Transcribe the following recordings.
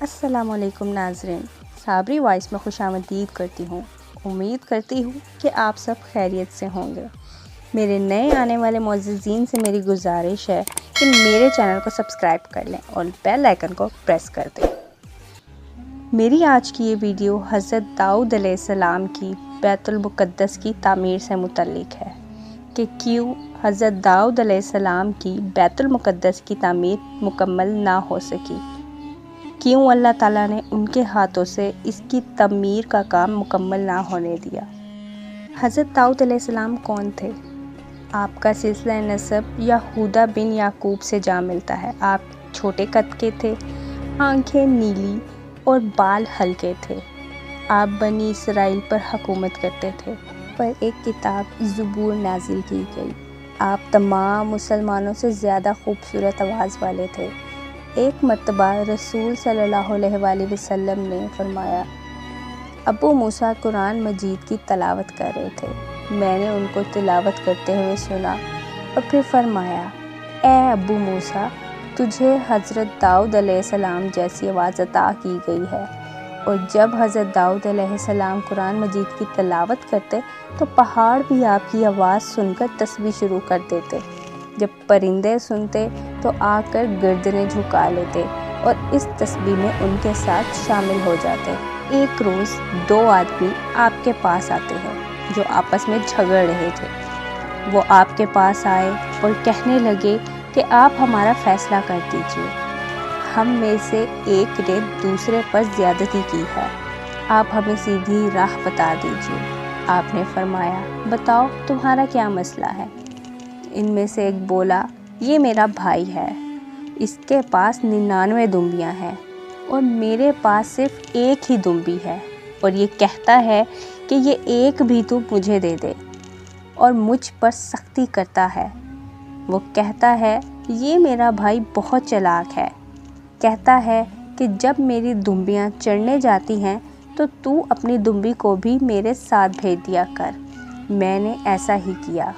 अस्सलाम वालेकुम नाज़रीन, साबरी वॉइस में खुशामदीद करती हूँ। उम्मीद करती हूँ कि आप सब खैरियत से होंगे। मेरे नए आने वाले मुअज़्ज़िज़ीन से मेरी गुजारिश है कि मेरे चैनल को सब्सक्राइब कर लें और बेल आइकन को प्रेस कर दें। मेरी आज की ये वीडियो हज़रत दाऊद अलैहिस्सलाम की बैतुल मुक़द्दस की तामीर से मुतल्लिक़ है कि क्यों हज़रत दाऊद अलैहिस्सलाम की बैतुल मुक़द्दस की तामीर मुकम्मल ना हो सकी, क्यों अल्लाह ताला ने उनके हाथों से इसकी तमीर का काम मुकम्मल ना होने दिया। हज़रत दाऊद अलैहिस्सलाम कौन थे? आपका सिलसिला नसब यहूदा बिन याकूब से जा मिलता है। आप छोटे कद के थे, आंखें नीली और बाल हल्के थे। आप बनी इसराइल पर हुकूमत करते थे। पर एक किताब ज़बूर नाजिल की गई। आप तमाम मुसलमानों से ज़्यादा खूबसूरत आवाज़ वाले थे। एक मर्तबा रसूल सल्लल्लाहु अलैहि वसल्लम ने फरमाया, अबू मूसा कुरान मजीद की तलावत कर रहे थे। मैंने उनको तिलावत करते हुए सुना और फिर फरमाया, ए अबू मूसा, तुझे हज़रत दाऊद अलैहिस्सलाम जैसी आवाज़ अता की गई है। और जब हज़रत दाऊद अलैहिस्सलाम कुरान मजीद की तलावत करते तो पहाड़ भी आपकी आवाज़ सुनकर तस्बीह शुरू कर देते। जब परिंदे सुनते तो आकर गर्दनें झुका लेते और इस तस्बीह में उनके साथ शामिल हो जाते। एक रोज़ दो आदमी आपके पास आते हैं जो आपस में झगड़ रहे थे। वो आपके पास आए और कहने लगे कि आप हमारा फ़ैसला कर दीजिए। हम में से एक ने दूसरे पर ज़्यादती की है, आप हमें सीधी राह बता दीजिए। आपने फरमाया, बताओ तुम्हारा क्या मसला है। इनमें से एक बोला, ये मेरा भाई है, इसके पास 99 दुम्बियाँ हैं और मेरे पास सिर्फ एक ही दुम्बी है, और ये कहता है कि ये एक भी तू मुझे दे दे, और मुझ पर सख्ती करता है। वो कहता है, ये मेरा भाई बहुत चालाक है, कहता है कि जब मेरी दुम्बियाँ चढ़ने जाती हैं तो तू अपनी दुम्बी को भी मेरे साथ भेज दिया कर। मैंने ऐसा ही किया,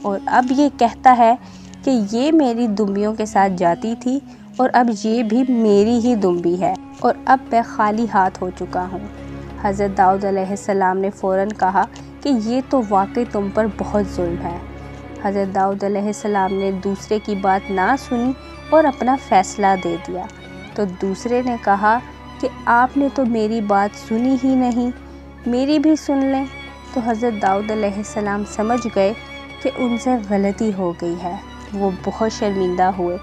और अब ये कहता है कि ये मेरी दुम्बियों के साथ जाती थी और अब ये भी मेरी ही दुम्बी है, और अब मैं खाली हाथ हो चुका हूँ। हज़रत दाऊद अलैहिस्सलाम ने फ़ौरन कहा कि ये तो वाकई तुम पर बहुत जुल्म है। हज़रत दाऊद अलैहिस्सलाम ने दूसरे की बात ना सुनी और अपना फ़ैसला दे दिया। तो दूसरे ने कहा कि आपने तो मेरी बात सुनी ही नहीं, मेरी भी सुन लें। तो हज़रत दाऊद अलैहिस्सलाम समझ गए कि उनसे गलती हो गई है। वो बहुत शर्मिंदा हुए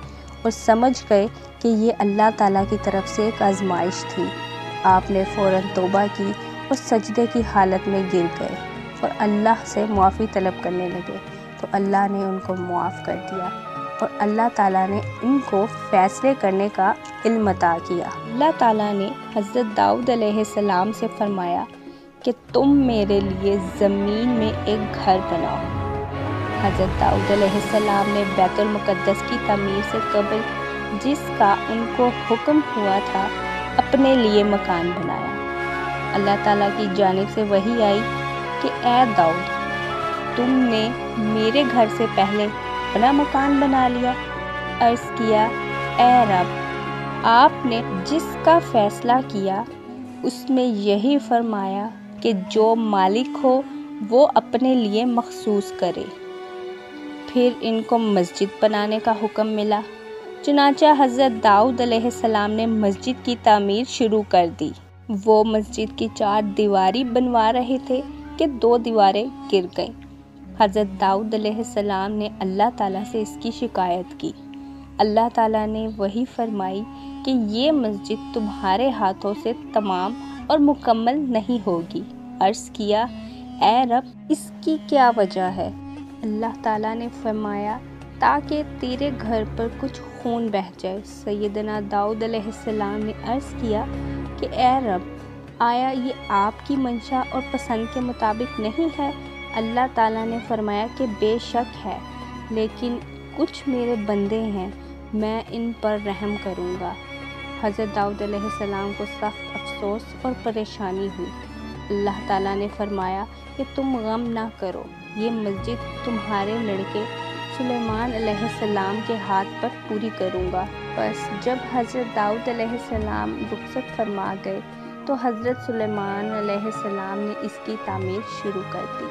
और समझ गए कि ये अल्लाह ताला की तरफ से एक आजमाइश थी। आपने फ़ौरन तौबा की और सजदे की हालत में गिर गए और अल्लाह से मुआफ़ी तलब करने लगे। तो अल्लाह ने उनको मुआफ़ कर दिया और अल्लाह ताला ने इनको फ़ैसले करने का इल्म अता किया। अल्लाह ताला ने हज़रत दाऊद अलैहिस्सलाम से फरमाया कि तुम मेरे लिए ज़मीन में एक घर बनाओ। हज़रत दाऊद अलैहिस्सलाम ने बैतुल मुक़द्दस की तमीर से कबल जिसका उनको हुक्म हुआ था, अपने लिए मकान बनाया। अल्लाह ताला की जानिब से वही आई कि ए दाऊद, तुमने मेरे घर से पहले अपना मकान बना लिया। अर्ज़ किया, ए रब, आपने जिसका फ़ैसला किया उसमें यही फरमाया कि जो मालिक हो वो अपने लिए मखसूस करे। फिर इनको मस्जिद बनाने का हुक्म मिला। चुनांचे हज़रत दाऊद अलैहिस्सलाम ने मस्जिद की तामीर शुरू कर दी। वो मस्जिद की 4 दीवारी बनवा रहे थे कि 2 दीवारें गिर गईं। हज़रत दाऊद अलैहिस्सलाम ने अल्लाह ताला से इसकी शिकायत की। अल्लाह ताला ने वही फरमाई कि ये मस्जिद तुम्हारे हाथों से तमाम और मुकम्मल नहीं होगी। अर्ज़ किया, ए रब, इसकी क्या वजह है? अल्लाह ताला ने फरमाया, ताकि तेरे घर पर कुछ खून बह जाए। सैयदना दाऊद अलैहिस्सलाम ने अर्ज़ किया कि ए रब, आया ये आपकी मंशा और पसंद के मुताबिक नहीं है? अल्लाह ताला ने फरमाया कि बेशक है, लेकिन कुछ मेरे बंदे हैं, मैं इन पर रहम करूँगा। हज़रत दाऊद अलैहिस्सलाम को सख्त अफसोस और परेशानी हुई। अल्लाह ताला ने फरमाया कि तुम गम ना करो, ये मस्जिद तुम्हारे लड़के سلیمان علیہ السلام کے ہاتھ پر پوری کروں گا۔ بس جب حضرت داؤد علیہ السلام رخصت فرما گئے تو حضرت سلیمان علیہ السلام نے اس کی تعمیر شروع کر دی۔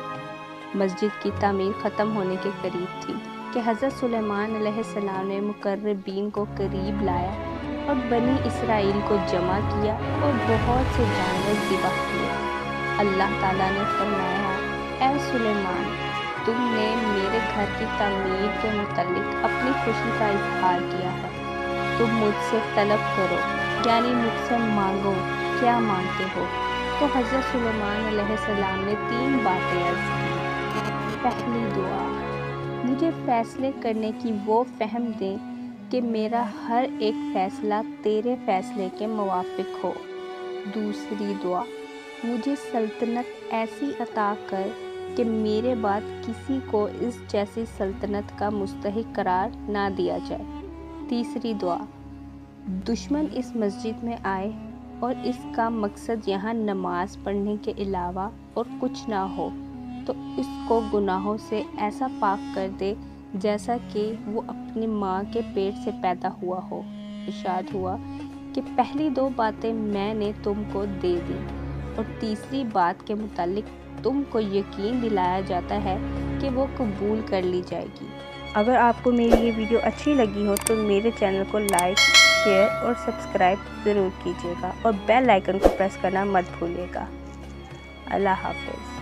مسجد کی تعمیر ختم ہونے کے قریب تھی کہ حضرت سلیمان علیہ السلام نے مقربین کو قریب لایا اور بنی اسرائیل کو جمع کیا اور بہت سے جانور ذبح کیے۔ اللہ تعالیٰ نے فرمایا، اے سلیمان، تم نے میرے گھر کی تعمیر کے متعلق اپنی خوشی کا اظہار کیا ہے، تم مجھ سے طلب کرو، یعنی مجھ سے مانگو، کیا مانگتے ہو؟ تو حضرت سلیمان علیہ السلام نے 3 باتیں عرض کی۔ پہلی دعا، مجھے فیصلے کرنے کی وہ فہم دیں کہ میرا ہر ایک فیصلہ تیرے فیصلے کے موافق ہو۔ دوسری دعا، مجھے سلطنت ایسی عطا کر کہ میرے بعد کسی کو اس جیسی سلطنت کا مستحق قرار نہ دیا جائے۔ تیسری دعا، دشمن اس مسجد میں آئے اور اس کا مقصد یہاں نماز پڑھنے کے علاوہ اور کچھ نہ ہو تو اس کو گناہوں سے ایسا پاک کر دے جیسا کہ وہ اپنی ماں کے پیٹ سے پیدا ہوا ہو۔ ارشاد ہوا کہ پہلی 2 باتیں میں نے تم کو دے دی اور تیسری بات کے متعلق تم کو یقین دلایا جاتا ہے کہ وہ قبول کر لی جائے گی۔ اگر آپ کو میری یہ ویڈیو اچھی لگی ہو تو میرے چینل کو لائک، شیئر اور سبسکرائب ضرور کیجیے گا اور بیل آئیکن کو پریس کرنا مت بھولیے گا۔ اللہ حافظ۔